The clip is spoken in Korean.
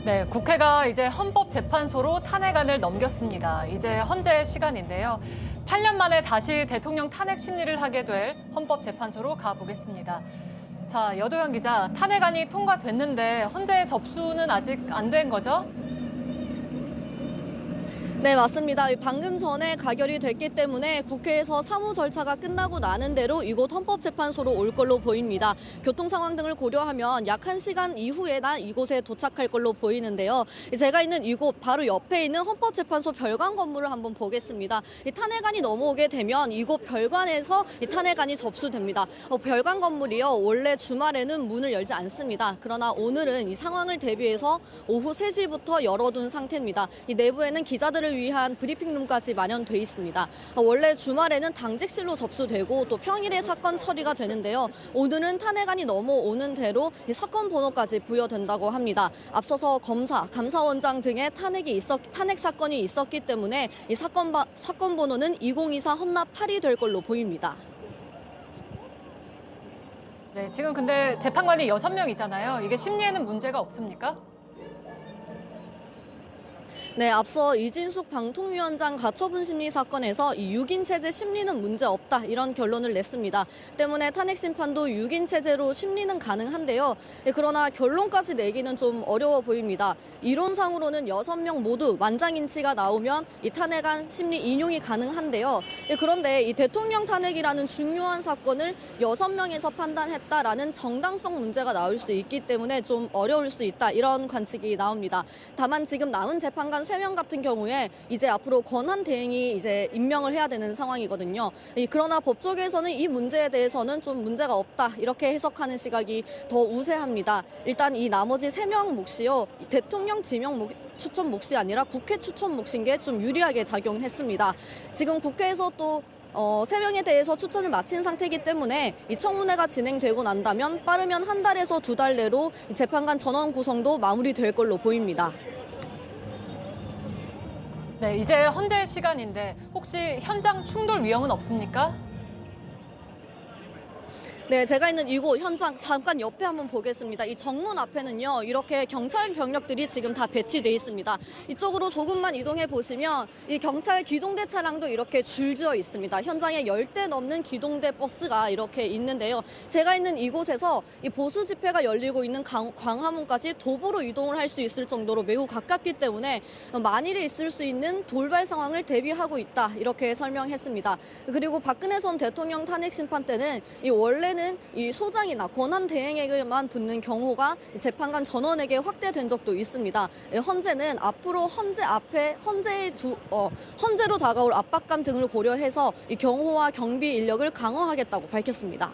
네, 국회가 이제 헌법재판소로 탄핵안을 넘겼습니다. 이제 헌재 시간인데요. 8년 만에 다시 대통령 탄핵 심리를 하게 될 헌법재판소로 가보겠습니다. 자, 여도현 기자, 탄핵안이 통과됐는데 헌재 접수는 아직 안 된 거죠? 네, 맞습니다. 방금 전에 가결이 됐기 때문에 국회에서 사무 절차가 끝나고 나는 대로 이곳 헌법재판소로 올 걸로 보입니다. 교통 상황 등을 고려하면 약 1시간 이후에나 이곳에 도착할 걸로 보이는데요. 제가 있는 이곳 바로 옆에 있는 헌법재판소 별관 건물을 한번 보겠습니다. 이 탄핵안이 넘어오게 되면 이곳 별관에서 이 탄핵안이 접수됩니다. 별관 건물이요, 원래 주말에는 문을 열지 않습니다. 그러나 오늘은 이 상황을 대비해서 오후 3시부터 열어둔 상태입니다. 이 내부에는 기자들을 위한 브리핑룸까지 마련돼 있습니다. 원래 주말에는 당직실로 접수되고 또 평일에 사건 처리가 되는데요. 오늘은 탄핵안이 넘어오는 대로 이 사건 번호까지 부여된다고 합니다. 앞서서 검사, 감사원장 등의 탄핵 사건이 있었기 때문에 이 사건 번호는 2024 헌납 8이 될 걸로 보입니다. 네, 지금 근데 재판관이 6명이잖아요. 이게 심리에는 문제가 없습니까? 네, 앞서 이진숙 방통위원장 가처분 심리 사건에서 이 6인 체제 심리는 문제 없다 이런 결론을 냈습니다. 때문에 탄핵 심판도 6인 체제로 심리는 가능한데요. 그러나 결론까지 내기는 좀 어려워 보입니다. 이론상으로는 6명 모두 만장일치가 나오면 이 탄핵안 심리 인용이 가능한데요. 그런데 이 대통령 탄핵이라는 중요한 사건을 6명에서 판단했다라는 정당성 문제가 나올 수 있기 때문에 좀 어려울 수 있다 이런 관측이 나옵니다. 다만 지금 남은 재판관 3명 같은 경우에 이제 앞으로 권한 대행이 이제 임명을 해야 되는 상황이거든요. 그러나 법조계에서는 이 문제에 대해서는 좀 문제가 없다 이렇게 해석하는 시각이 더 우세합니다. 일단 이 나머지 3명 몫이요, 대통령 지명 추천 몫이 아니라 국회 추천 몫인 게 좀 유리하게 작용했습니다. 지금 국회에서 또 3명에 대해서 추천을 마친 상태이기 때문에 이 청문회가 진행되고 난다면 빠르면 1달에서 2달 내로 재판관 전원 구성도 마무리될 걸로 보입니다. 네, 이제 헌재 시간인데 혹시 현장 충돌 위험은 없습니까? 네, 제가 있는 이곳 현장 잠깐 옆에 한번 보겠습니다. 이 정문 앞에는요, 이렇게 경찰 병력들이 지금 다 배치돼 있습니다. 이쪽으로 조금만 이동해 보시면 이 경찰 기동대 차량도 이렇게 줄지어 있습니다. 현장에 10대 넘는 기동대 버스가 이렇게 있는데요. 제가 있는 이곳에서 이 보수 집회가 열리고 있는 광화문까지 도보로 이동을 할 수 있을 정도로 매우 가깝기 때문에 만일에 있을 수 있는 돌발 상황을 대비하고 있다 이렇게 설명했습니다. 그리고 박근혜 전 대통령 탄핵 심판 때는 이 원래는 이 소장이나 권한 대행에게만 붙는 경우가 재판관 전원에게 확대된 적도 있습니다. 헌재는 앞으로 헌재로 다가올 압박감 등을 고려해서 이 경호와 경비 인력을 강화하겠다고 밝혔습니다.